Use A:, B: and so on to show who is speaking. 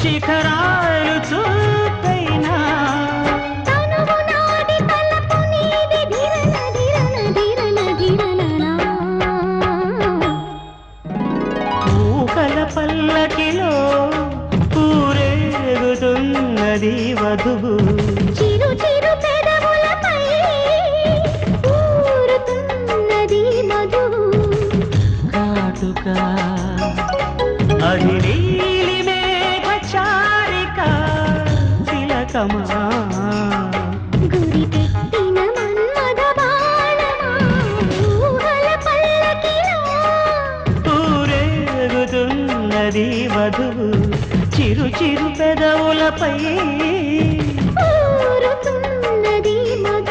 A: శిఖరాలు చూపైనా
B: తనువు నాడి తలపు నీది ధిరన ధిరన ధిరన ధిరననా
A: ఊకల పల్లకిలో ఊరేగుతున్నది వధువు
B: చిరు చిరు పెదవులపై ఊరుతున్నది మధువు
A: కాటుక అది నీలి మేఘ చారిక తిలకమా
B: గురి పెట్టిన మన్మథ బాణమా ఊహల పల్లకిలో
A: ఊరేగుతున్నది వధువు చిరు చిరు పెదవులపై
B: ఊరుతున్నది మధువు